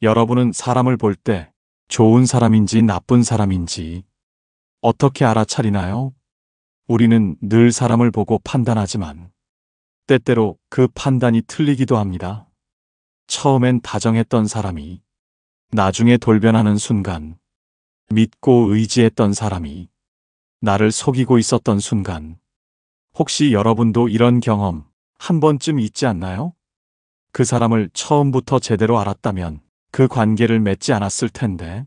여러분은 사람을 볼 때 좋은 사람인지 나쁜 사람인지 어떻게 알아차리나요? 우리는 늘 사람을 보고 판단하지만 때때로 그 판단이 틀리기도 합니다. 처음엔 다정했던 사람이 나중에 돌변하는 순간, 믿고 의지했던 사람이 나를 속이고 있었던 순간, 혹시 여러분도 이런 경험 한 번쯤 있지 않나요? 그 사람을 처음부터 제대로 알았다면 그 관계를 맺지 않았을 텐데.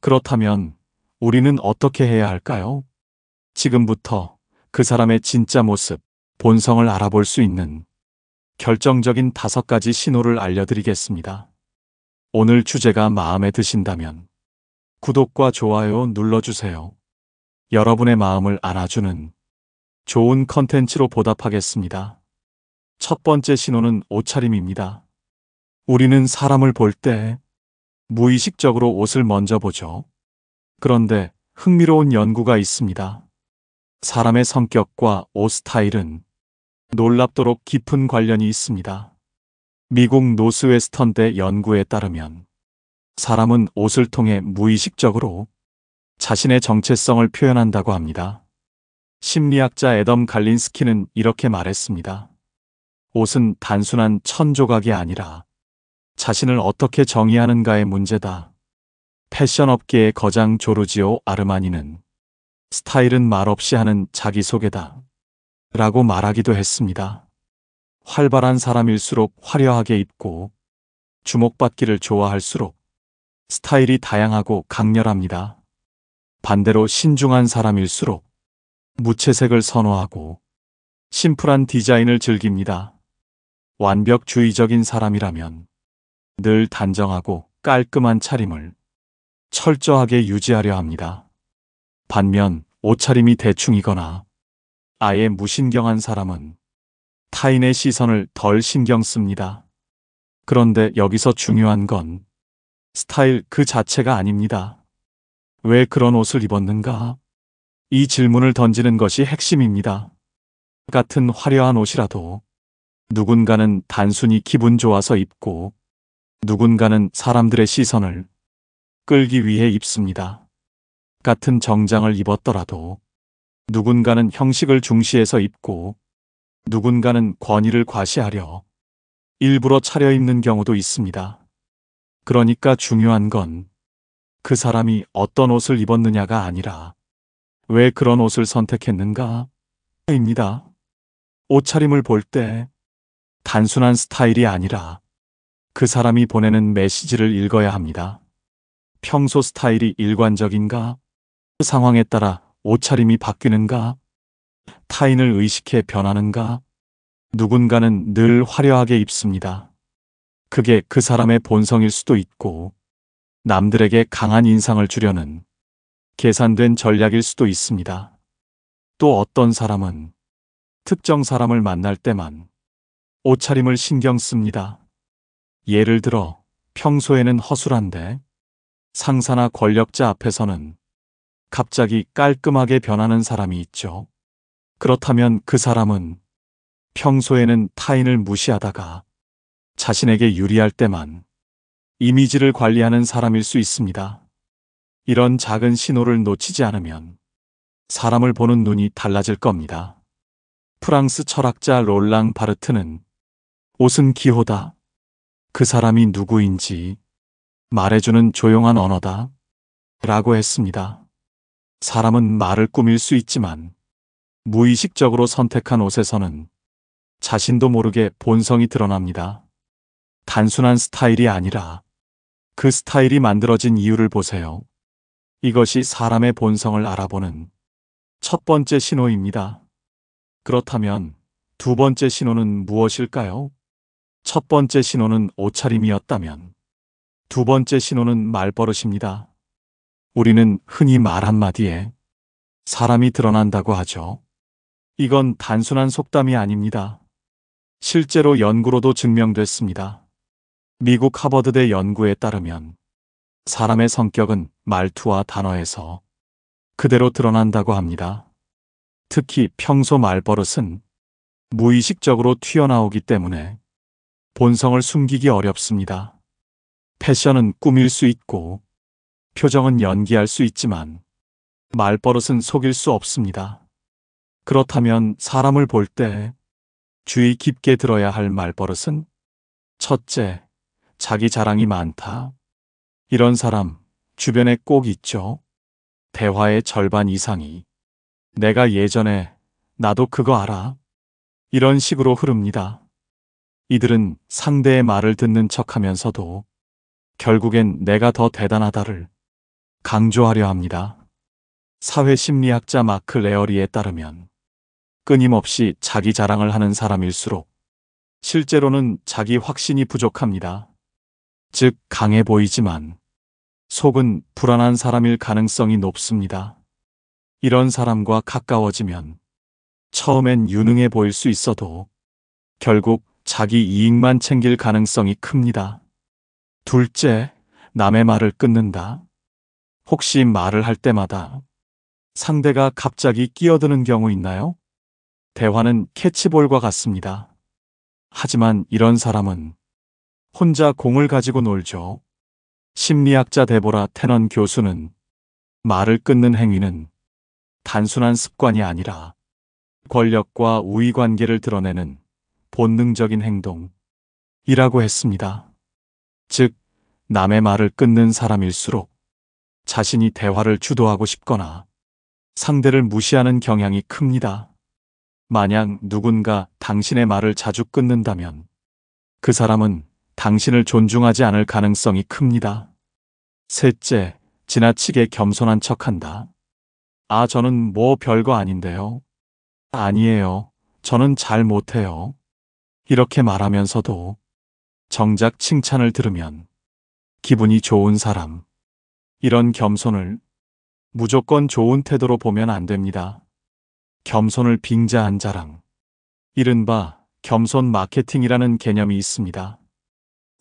그렇다면 우리는 어떻게 해야 할까요? 지금부터 그 사람의 진짜 모습, 본성을 알아볼 수 있는 결정적인 5가지 신호를 알려드리겠습니다. 오늘 주제가 마음에 드신다면 구독과 좋아요 눌러주세요. 여러분의 마음을 안아주는 좋은 컨텐츠로 보답하겠습니다. 첫 번째 신호는 옷차림입니다. 우리는 사람을 볼 때 무의식적으로 옷을 먼저 보죠. 그런데 흥미로운 연구가 있습니다. 사람의 성격과 옷 스타일은 놀랍도록 깊은 관련이 있습니다. 미국 노스웨스턴대 연구에 따르면 사람은 옷을 통해 무의식적으로 자신의 정체성을 표현한다고 합니다. 심리학자 애덤 갈린스키는 이렇게 말했습니다. 옷은 단순한 천조각이 아니라 자신을 어떻게 정의하는가의 문제다. 패션 업계의 거장 조르지오 아르마니는 스타일은 말없이 하는 자기소개다 라고 말하기도 했습니다. 활발한 사람일수록 화려하게 입고 주목받기를 좋아할수록 스타일이 다양하고 강렬합니다. 반대로 신중한 사람일수록 무채색을 선호하고 심플한 디자인을 즐깁니다. 완벽주의적인 사람이라면 늘 단정하고 깔끔한 차림을 철저하게 유지하려 합니다. 반면 옷차림이 대충이거나 아예 무신경한 사람은 타인의 시선을 덜 신경 씁니다. 그런데 여기서 중요한 건 스타일 그 자체가 아닙니다. 왜 그런 옷을 입었는가? 이 질문을 던지는 것이 핵심입니다. 같은 화려한 옷이라도 누군가는 단순히 기분 좋아서 입고 누군가는 사람들의 시선을 끌기 위해 입습니다. 같은 정장을 입었더라도 누군가는 형식을 중시해서 입고 누군가는 권위를 과시하려 일부러 차려입는 경우도 있습니다. 그러니까 중요한 건 그 사람이 어떤 옷을 입었느냐가 아니라 왜 그런 옷을 선택했는가? 입니다. 옷차림을 볼 때 단순한 스타일이 아니라 그 사람이 보내는 메시지를 읽어야 합니다. 평소 스타일이 일관적인가? 그 상황에 따라 옷차림이 바뀌는가? 타인을 의식해 변하는가? 누군가는 늘 화려하게 입습니다. 그게 그 사람의 본성일 수도 있고 남들에게 강한 인상을 주려는 계산된 전략일 수도 있습니다. 또 어떤 사람은 특정 사람을 만날 때만 옷차림을 신경 씁니다. 예를 들어 평소에는 허술한데 상사나 권력자 앞에서는 갑자기 깔끔하게 변하는 사람이 있죠. 그렇다면 그 사람은 평소에는 타인을 무시하다가 자신에게 유리할 때만 이미지를 관리하는 사람일 수 있습니다. 이런 작은 신호를 놓치지 않으면 사람을 보는 눈이 달라질 겁니다. 프랑스 철학자 롤랑 바르트는 옷은 기호다. 그 사람이 누구인지 말해주는 조용한 언어다. 라고 했습니다. 사람은 말을 꾸밀 수 있지만 무의식적으로 선택한 옷에서는 자신도 모르게 본성이 드러납니다. 단순한 스타일이 아니라 그 스타일이 만들어진 이유를 보세요. 이것이 사람의 본성을 알아보는 첫 번째 신호입니다. 그렇다면 두 번째 신호는 무엇일까요? 첫 번째 신호는 옷차림이었다면 두 번째 신호는 말버릇입니다. 우리는 흔히 말 한마디에 사람이 드러난다고 하죠. 이건 단순한 속담이 아닙니다. 실제로 연구로도 증명됐습니다. 미국 하버드대 연구에 따르면 사람의 성격은 말투와 단어에서 그대로 드러난다고 합니다. 특히 평소 말버릇은 무의식적으로 튀어나오기 때문에 본성을 숨기기 어렵습니다. 패션은 꾸밀 수 있고 표정은 연기할 수 있지만 말버릇은 속일 수 없습니다. 그렇다면 사람을 볼 때 주의 깊게 들어야 할 말버릇은 첫째, 자기 자랑이 많다. 이런 사람 주변에 꼭 있죠. 대화의 절반 이상이 내가 예전에 나도 그거 알아. 이런 식으로 흐릅니다. 이들은 상대의 말을 듣는 척하면서도 결국엔 내가 더 대단하다를 강조하려 합니다. 사회심리학자 마크 레어리에 따르면 끊임없이 자기 자랑을 하는 사람일수록 실제로는 자기 확신이 부족합니다. 즉, 강해 보이지만 속은 불안한 사람일 가능성이 높습니다. 이런 사람과 가까워지면 처음엔 유능해 보일 수 있어도 결국 자기 이익만 챙길 가능성이 큽니다. 둘째, 남의 말을 끊는다. 혹시 말을 할 때마다 상대가 갑자기 끼어드는 경우 있나요? 대화는 캐치볼과 같습니다. 하지만 이런 사람은 혼자 공을 가지고 놀죠. 심리학자 데보라 테넌 교수는 말을 끊는 행위는 단순한 습관이 아니라 권력과 우위 관계를 드러내는 본능적인 행동이라고 했습니다. 즉, 남의 말을 끊는 사람일수록 자신이 대화를 주도하고 싶거나 상대를 무시하는 경향이 큽니다. 만약 누군가 당신의 말을 자주 끊는다면 그 사람은 당신을 존중하지 않을 가능성이 큽니다. 셋째, 지나치게 겸손한 척한다. 저는 뭐 별거 아닌데요. 아니에요. 저는 잘 못해요. 이렇게 말하면서도 정작 칭찬을 들으면 기분이 좋은 사람. 이런 겸손을 무조건 좋은 태도로 보면 안 됩니다. 겸손을 빙자한 자랑. 이른바 겸손 마케팅이라는 개념이 있습니다.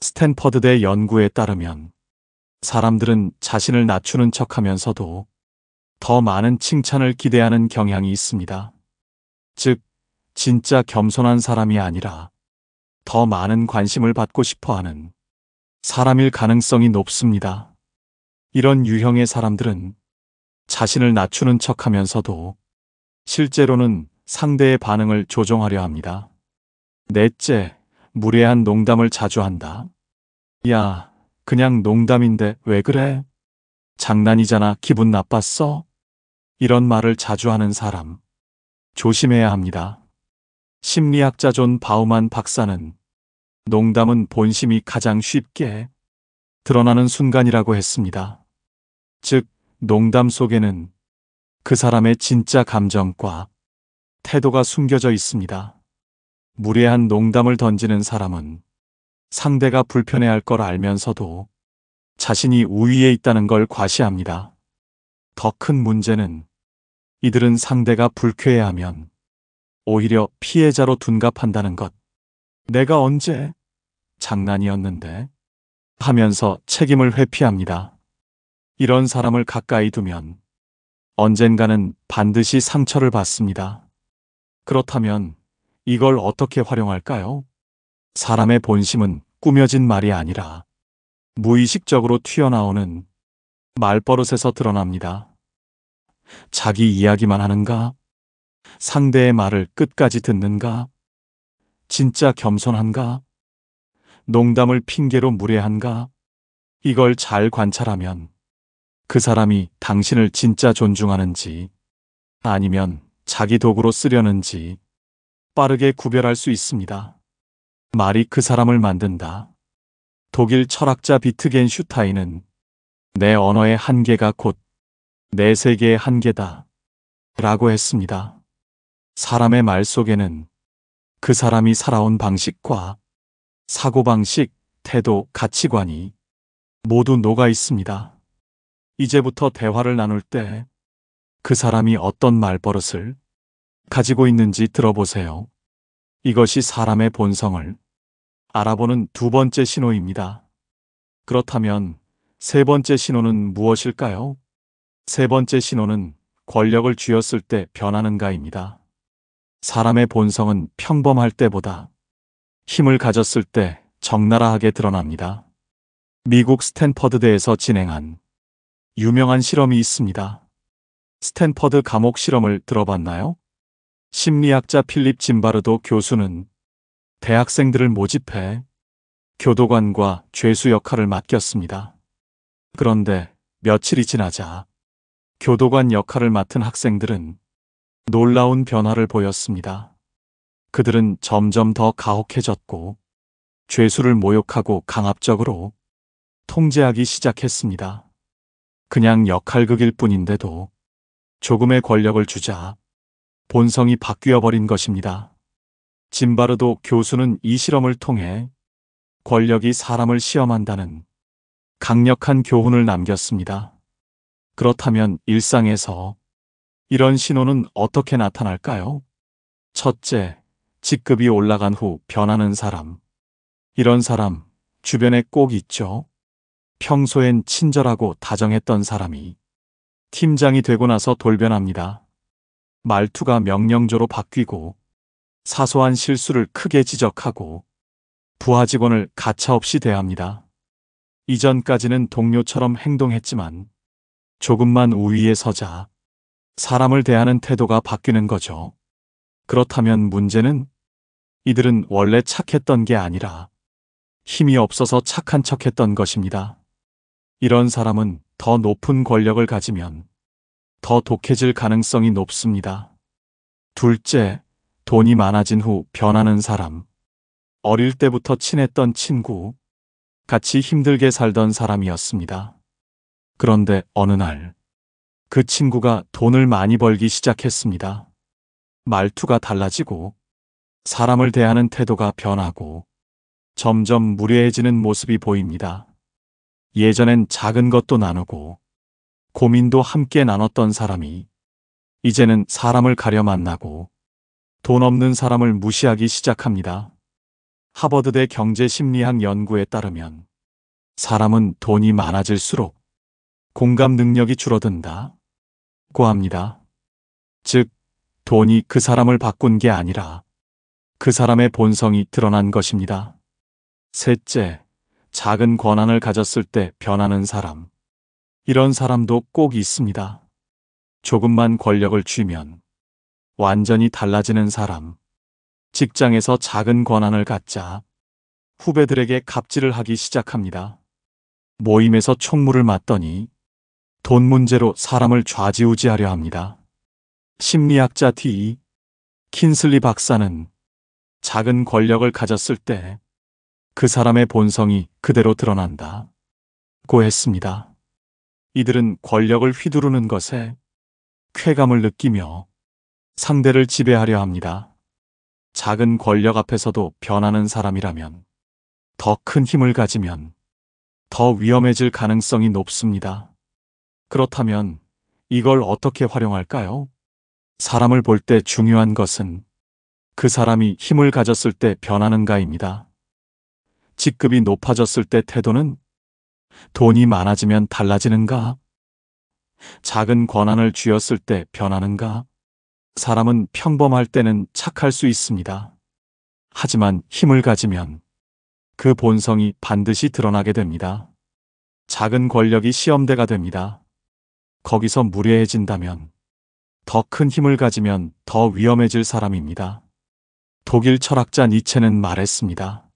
스탠퍼드대 연구에 따르면 사람들은 자신을 낮추는 척하면서도 더 많은 칭찬을 기대하는 경향이 있습니다. 즉, 진짜 겸손한 사람이 아니라 더 많은 관심을 받고 싶어 하는 사람일 가능성이 높습니다. 이런 유형의 사람들은 자신을 낮추는 척하면서도 실제로는 상대의 반응을 조종하려 합니다. 넷째, 무례한 농담을 자주 한다. 야, 그냥 농담인데 왜 그래? 장난이잖아. 기분 나빴어? 이런 말을 자주 하는 사람. 조심해야 합니다. 심리학자 존 바우만 박사는 농담은 본심이 가장 쉽게 드러나는 순간이라고 했습니다. 즉, 농담 속에는 그 사람의 진짜 감정과 태도가 숨겨져 있습니다. 무례한 농담을 던지는 사람은 상대가 불편해할 걸 알면서도 자신이 우위에 있다는 걸 과시합니다. 더 큰 문제는 이들은 상대가 불쾌해하면 오히려 피해자로 둔갑한다는 것. 내가 언제? 장난이었는데? 하면서 책임을 회피합니다. 이런 사람을 가까이 두면 언젠가는 반드시 상처를 받습니다. 그렇다면 이걸 어떻게 활용할까요? 사람의 본심은 꾸며진 말이 아니라 무의식적으로 튀어나오는 말버릇에서 드러납니다. 자기 이야기만 하는가? 상대의 말을 끝까지 듣는가? 진짜 겸손한가? 농담을 핑계로 무례한가? 이걸 잘 관찰하면 그 사람이 당신을 진짜 존중하는지 아니면 자기 도구로 쓰려는지 빠르게 구별할 수 있습니다. 말이 그 사람을 만든다. 독일 철학자 비트겐슈타인은 내 언어의 한계가 곧 내 세계의 한계다 라고 했습니다. 사람의 말 속에는 그 사람이 살아온 방식과 사고방식, 태도, 가치관이 모두 녹아 있습니다. 이제부터 대화를 나눌 때 그 사람이 어떤 말버릇을 가지고 있는지 들어보세요. 이것이 사람의 본성을 알아보는 두 번째 신호입니다. 그렇다면 세 번째 신호는 무엇일까요? 세 번째 신호는 권력을 쥐었을 때 변하는가입니다. 사람의 본성은 평범할 때보다 힘을 가졌을 때 적나라하게 드러납니다. 미국 스탠퍼드대에서 진행한 유명한 실험이 있습니다. 스탠퍼드 감옥 실험을 들어봤나요? 심리학자 필립 짐바르도 교수는 대학생들을 모집해 교도관과 죄수 역할을 맡겼습니다. 그런데 며칠이 지나자 교도관 역할을 맡은 학생들은 놀라운 변화를 보였습니다. 그들은 점점 더 가혹해졌고 죄수를 모욕하고 강압적으로 통제하기 시작했습니다. 그냥 역할극일 뿐인데도 조금의 권력을 주자 본성이 바뀌어 버린 것입니다. 짐바르도 교수는 이 실험을 통해 권력이 사람을 시험한다는 강력한 교훈을 남겼습니다. 그렇다면 일상에서 이런 신호는 어떻게 나타날까요? 첫째, 직급이 올라간 후 변하는 사람. 이런 사람 주변에 꼭 있죠. 평소엔 친절하고 다정했던 사람이 팀장이 되고 나서 돌변합니다. 말투가 명령조로 바뀌고 사소한 실수를 크게 지적하고 부하 직원을 가차없이 대합니다. 이전까지는 동료처럼 행동했지만 조금만 우위에 서자 사람을 대하는 태도가 바뀌는 거죠. 그렇다면 문제는 이들은 원래 착했던 게 아니라 힘이 없어서 착한 척했던 것입니다. 이런 사람은 더 높은 권력을 가지면 더 독해질 가능성이 높습니다. 둘째, 돈이 많아진 후 변하는 사람. 어릴 때부터 친했던 친구, 같이 힘들게 살던 사람이었습니다. 그런데 어느 날, 그 친구가 돈을 많이 벌기 시작했습니다. 말투가 달라지고, 사람을 대하는 태도가 변하고, 점점 무례해지는 모습이 보입니다. 예전엔 작은 것도 나누고, 고민도 함께 나눴던 사람이, 이제는 사람을 가려 만나고, 돈 없는 사람을 무시하기 시작합니다. 하버드대 경제심리학 연구에 따르면 사람은 돈이 많아질수록 공감 능력이 줄어든다고 합니다. 즉, 돈이 그 사람을 바꾼 게 아니라 그 사람의 본성이 드러난 것입니다. 셋째, 작은 권한을 가졌을 때 변하는 사람. 이런 사람도 꼭 있습니다. 조금만 권력을 쥐면 완전히 달라지는 사람. 직장에서 작은 권한을 갖자 후배들에게 갑질을 하기 시작합니다. 모임에서 총무를 맡더니 돈 문제로 사람을 좌지우지하려 합니다. 심리학자 D. 킨슬리 박사는 작은 권력을 가졌을 때 그 사람의 본성이 그대로 드러난다고 했습니다. 이들은 권력을 휘두르는 것에 쾌감을 느끼며 상대를 지배하려 합니다. 작은 권력 앞에서도 변하는 사람이라면 더 큰 힘을 가지면 더 위험해질 가능성이 높습니다. 그렇다면 이걸 어떻게 활용할까요? 사람을 볼 때 중요한 것은 그 사람이 힘을 가졌을 때 변하는가입니다. 직급이 높아졌을 때 태도는? 돈이 많아지면 달라지는가? 작은 권한을 쥐었을 때 변하는가? 사람은 평범할 때는 착할 수 있습니다. 하지만 힘을 가지면 그 본성이 반드시 드러나게 됩니다. 작은 권력이 시험대가 됩니다. 거기서 무례해진다면 더 큰 힘을 가지면 더 위험해질 사람입니다. 독일 철학자 니체는 말했습니다.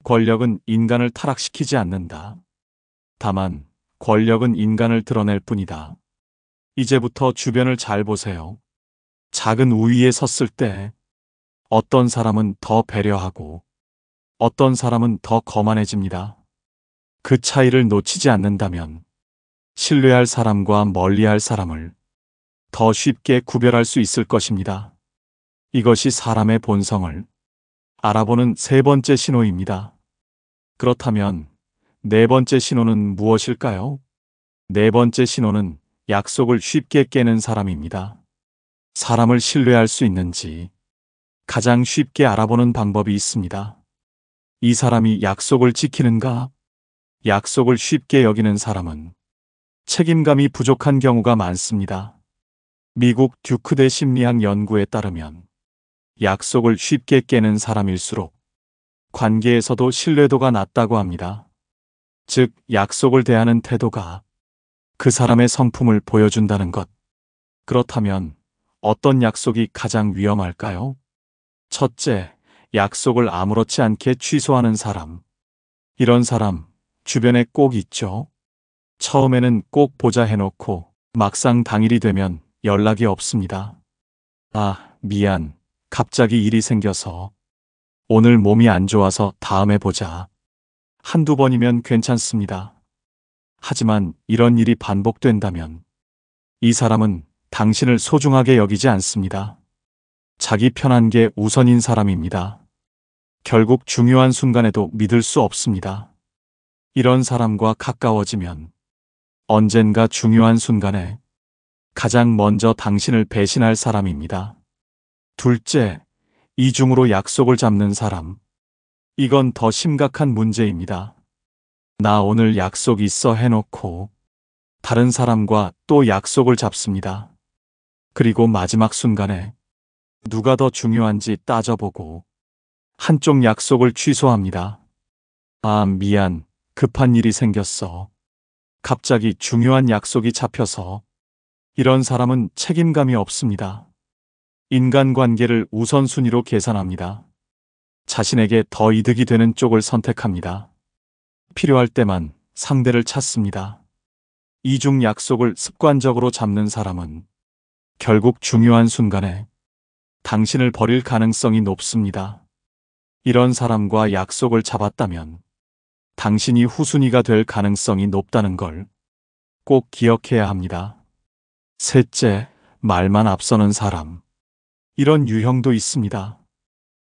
권력은 인간을 타락시키지 않는다. 다만 권력은 인간을 드러낼 뿐이다. 이제부터 주변을 잘 보세요. 작은 우위에 섰을 때 어떤 사람은 더 배려하고 어떤 사람은 더 거만해집니다. 그 차이를 놓치지 않는다면 신뢰할 사람과 멀리할 사람을 더 쉽게 구별할 수 있을 것입니다. 이것이 사람의 본성을 알아보는 세 번째 신호입니다. 그렇다면 네 번째 신호는 무엇일까요? 네 번째 신호는 약속을 쉽게 깨는 사람입니다. 사람을 신뢰할 수 있는지 가장 쉽게 알아보는 방법이 있습니다. 이 사람이 약속을 지키는가? 약속을 쉽게 여기는 사람은 책임감이 부족한 경우가 많습니다. 미국 듀크대 심리학 연구에 따르면 약속을 쉽게 깨는 사람일수록 관계에서도 신뢰도가 낮다고 합니다. 즉, 약속을 대하는 태도가 그 사람의 성품을 보여준다는 것. 그렇다면 어떤 약속이 가장 위험할까요? 첫째, 약속을 아무렇지 않게 취소하는 사람. 이런 사람 주변에 꼭 있죠. 처음에는 꼭 보자 해놓고 막상 당일이 되면 연락이 없습니다. 아, 미안. 갑자기 일이 생겨서. 오늘 몸이 안 좋아서 다음에 보자. 한두 번이면 괜찮습니다. 하지만 이런 일이 반복된다면 이 사람은 당신을 소중하게 여기지 않습니다. 자기 편한 게 우선인 사람입니다. 결국 중요한 순간에도 믿을 수 없습니다. 이런 사람과 가까워지면 언젠가 중요한 순간에 가장 먼저 당신을 배신할 사람입니다. 둘째, 이중으로 약속을 잡는 사람. 이건 더 심각한 문제입니다. 나 오늘 약속 있어 해놓고 다른 사람과 또 약속을 잡습니다. 그리고 마지막 순간에 누가 더 중요한지 따져보고 한쪽 약속을 취소합니다. 아, 미안. 급한 일이 생겼어. 갑자기 중요한 약속이 잡혀서. 이런 사람은 책임감이 없습니다. 인간관계를 우선순위로 계산합니다. 자신에게 더 이득이 되는 쪽을 선택합니다. 필요할 때만 상대를 찾습니다. 이중 약속을 습관적으로 잡는 사람은 결국 중요한 순간에 당신을 버릴 가능성이 높습니다. 이런 사람과 약속을 잡았다면 당신이 후순위가 될 가능성이 높다는 걸 꼭 기억해야 합니다. 셋째, 말만 앞서는 사람. 이런 유형도 있습니다.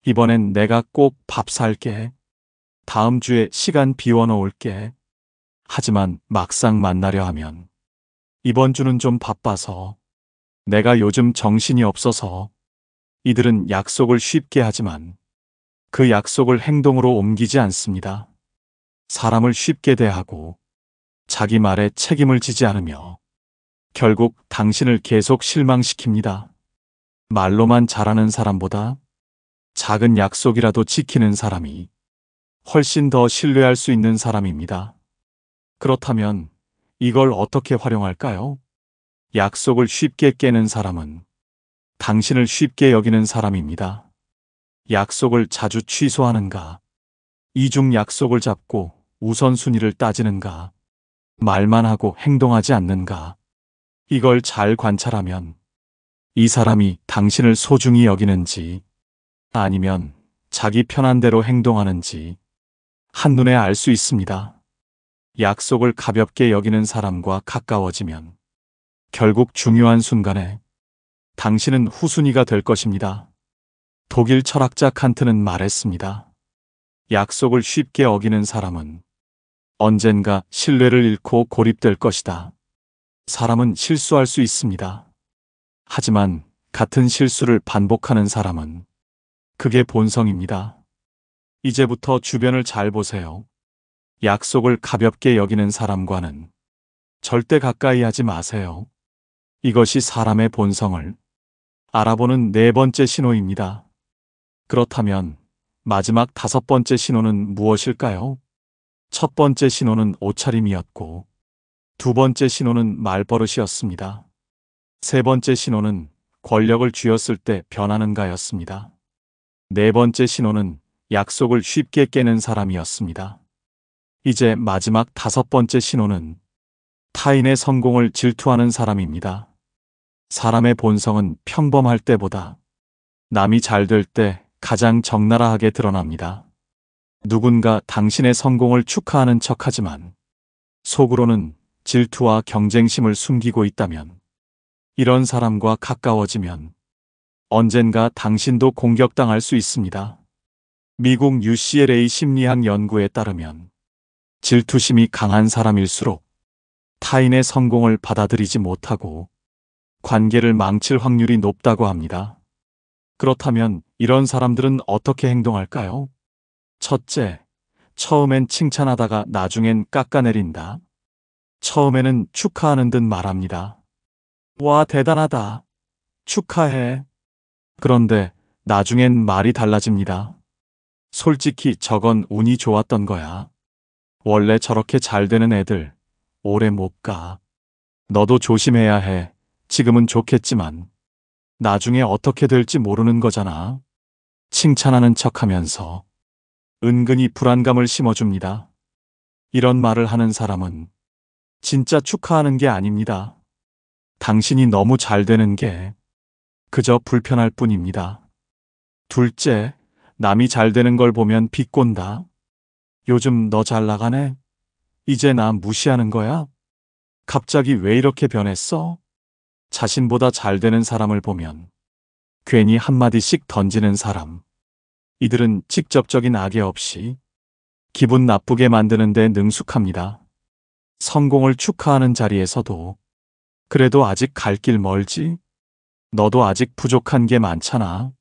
이번엔 내가 꼭 밥 살게. 다음 주에 시간 비워놓을게. 하지만 막상 만나려 하면 이번 주는 좀 바빠서, 내가 요즘 정신이 없어서. 이들은 약속을 쉽게 하지만 그 약속을 행동으로 옮기지 않습니다. 사람을 쉽게 대하고 자기 말에 책임을 지지 않으며 결국 당신을 계속 실망시킵니다. 말로만 잘하는 사람보다 작은 약속이라도 지키는 사람이 훨씬 더 신뢰할 수 있는 사람입니다. 그렇다면 이걸 어떻게 활용할까요? 약속을 쉽게 깨는 사람은 당신을 쉽게 여기는 사람입니다. 약속을 자주 취소하는가? 이중 약속을 잡고 우선순위를 따지는가? 말만 하고 행동하지 않는가? 이걸 잘 관찰하면 이 사람이 당신을 소중히 여기는지 아니면 자기 편한 대로 행동하는지 한눈에 알 수 있습니다. 약속을 가볍게 여기는 사람과 가까워지면 결국 중요한 순간에 당신은 후순위가 될 것입니다. 독일 철학자 칸트는 말했습니다. 약속을 쉽게 어기는 사람은 언젠가 신뢰를 잃고 고립될 것이다. 사람은 실수할 수 있습니다. 하지만 같은 실수를 반복하는 사람은 그게 본성입니다. 이제부터 주변을 잘 보세요. 약속을 가볍게 여기는 사람과는 절대 가까이 하지 마세요. 이것이 사람의 본성을 알아보는 네 번째 신호입니다. 그렇다면 마지막 다섯 번째 신호는 무엇일까요? 첫 번째 신호는 옷차림이었고, 두 번째 신호는 말버릇이었습니다. 세 번째 신호는 권력을 쥐었을 때 변하는가였습니다. 네 번째 신호는 약속을 쉽게 깨는 사람이었습니다. 이제 마지막 다섯 번째 신호는 타인의 성공을 질투하는 사람입니다. 사람의 본성은 평범할 때보다 남이 잘 될 때 가장 적나라하게 드러납니다. 누군가 당신의 성공을 축하하는 척하지만 속으로는 질투와 경쟁심을 숨기고 있다면, 이런 사람과 가까워지면 언젠가 당신도 공격당할 수 있습니다. 미국 UCLA 심리학 연구에 따르면 질투심이 강한 사람일수록 타인의 성공을 받아들이지 못하고 관계를 망칠 확률이 높다고 합니다. 그렇다면 이런 사람들은 어떻게 행동할까요? 첫째, 처음엔 칭찬하다가 나중엔 깎아내린다. 처음에는 축하하는 듯 말합니다. 와, 대단하다. 축하해. 그런데 나중엔 말이 달라집니다. 솔직히 저건 운이 좋았던 거야. 원래 저렇게 잘 되는 애들 오래 못 가. 너도 조심해야 해. 지금은 좋겠지만 나중에 어떻게 될지 모르는 거잖아. 칭찬하는 척하면서 은근히 불안감을 심어줍니다. 이런 말을 하는 사람은 진짜 축하하는 게 아닙니다. 당신이 너무 잘 되는 게 그저 불편할 뿐입니다. 둘째, 남이 잘 되는 걸 보면 비꼰다. 요즘 너 잘 나가네? 이제 나 무시하는 거야? 갑자기 왜 이렇게 변했어? 자신보다 잘 되는 사람을 보면 괜히 한마디씩 던지는 사람. 이들은 직접적인 악의 없이 기분 나쁘게 만드는 데 능숙합니다. 성공을 축하하는 자리에서도 그래도 아직 갈 길 멀지? 너도 아직 부족한 게 많잖아.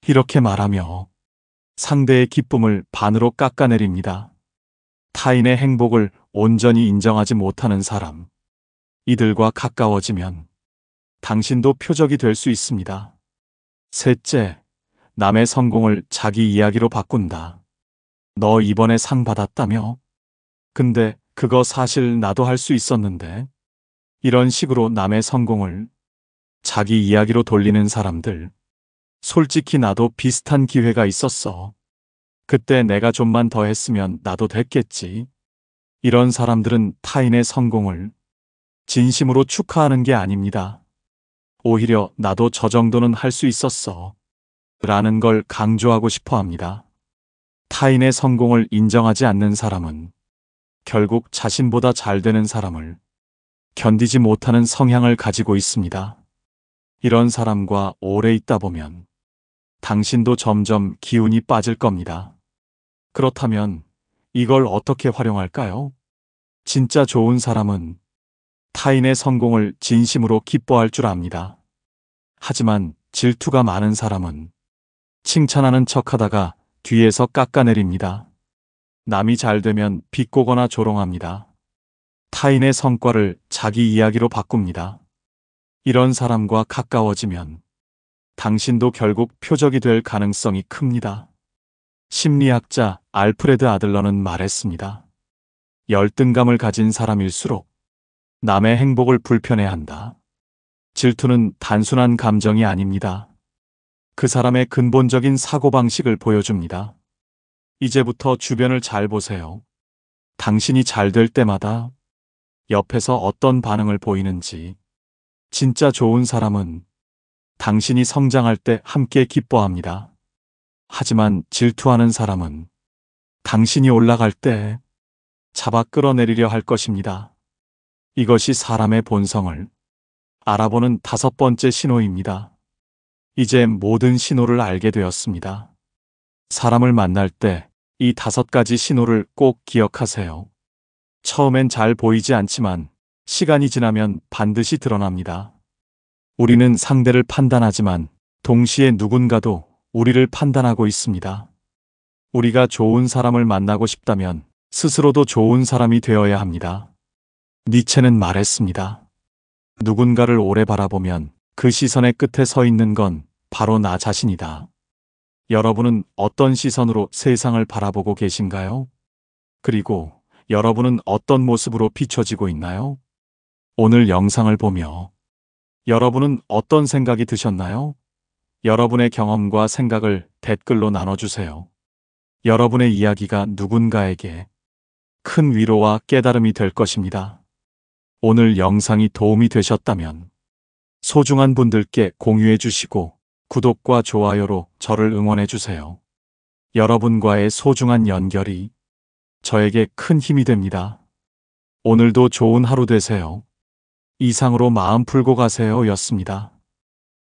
이렇게 말하며 상대의 기쁨을 반으로 깎아내립니다. 타인의 행복을 온전히 인정하지 못하는 사람. 이들과 가까워지면 당신도 표적이 될 수 있습니다. 셋째, 남의 성공을 자기 이야기로 바꾼다. 너 이번에 상 받았다며? 근데 그거 사실 나도 할 수 있었는데. 이런 식으로 남의 성공을 자기 이야기로 돌리는 사람들. 솔직히 나도 비슷한 기회가 있었어. 그때 내가 좀만 더 했으면 나도 됐겠지. 이런 사람들은 타인의 성공을 진심으로 축하하는 게 아닙니다. 오히려 나도 저 정도는 할 수 있었어. 라는 걸 강조하고 싶어 합니다. 타인의 성공을 인정하지 않는 사람은 결국 자신보다 잘 되는 사람을 견디지 못하는 성향을 가지고 있습니다. 이런 사람과 오래 있다 보면 당신도 점점 기운이 빠질 겁니다. 그렇다면 이걸 어떻게 활용할까요? 진짜 좋은 사람은 타인의 성공을 진심으로 기뻐할 줄 압니다. 하지만 질투가 많은 사람은 칭찬하는 척하다가 뒤에서 깎아내립니다. 남이 잘 되면 비꼬거나 조롱합니다. 타인의 성과를 자기 이야기로 바꿉니다. 이런 사람과 가까워지면 당신도 결국 표적이 될 가능성이 큽니다. 심리학자 알프레드 아들러는 말했습니다. 열등감을 가진 사람일수록 남의 행복을 불편해한다. 질투는 단순한 감정이 아닙니다. 그 사람의 근본적인 사고방식을 보여줍니다. 이제부터 주변을 잘 보세요. 당신이 잘 될 때마다 옆에서 어떤 반응을 보이는지. 진짜 좋은 사람은 당신이 성장할 때 함께 기뻐합니다. 하지만 질투하는 사람은 당신이 올라갈 때 잡아 끌어내리려 할 것입니다. 이것이 사람의 본성을 알아보는 5번째 신호입니다. 이제 모든 신호를 알게 되었습니다. 사람을 만날 때 이 5가지 신호를 꼭 기억하세요. 처음엔 잘 보이지 않지만 시간이 지나면 반드시 드러납니다. 우리는 상대를 판단하지만 동시에 누군가도 우리를 판단하고 있습니다. 우리가 좋은 사람을 만나고 싶다면 스스로도 좋은 사람이 되어야 합니다. 니체는 말했습니다. 누군가를 오래 바라보면 그 시선의 끝에 서 있는 건 바로 나 자신이다. 여러분은 어떤 시선으로 세상을 바라보고 계신가요? 그리고 여러분은 어떤 모습으로 비춰지고 있나요? 오늘 영상을 보며 여러분은 어떤 생각이 드셨나요? 여러분의 경험과 생각을 댓글로 나눠주세요. 여러분의 이야기가 누군가에게 큰 위로와 깨달음이 될 것입니다. 오늘 영상이 도움이 되셨다면 소중한 분들께 공유해 주시고 구독과 좋아요로 저를 응원해 주세요. 여러분과의 소중한 연결이 저에게 큰 힘이 됩니다. 오늘도 좋은 하루 되세요. 이상으로 마음 풀고 가세요 였습니다.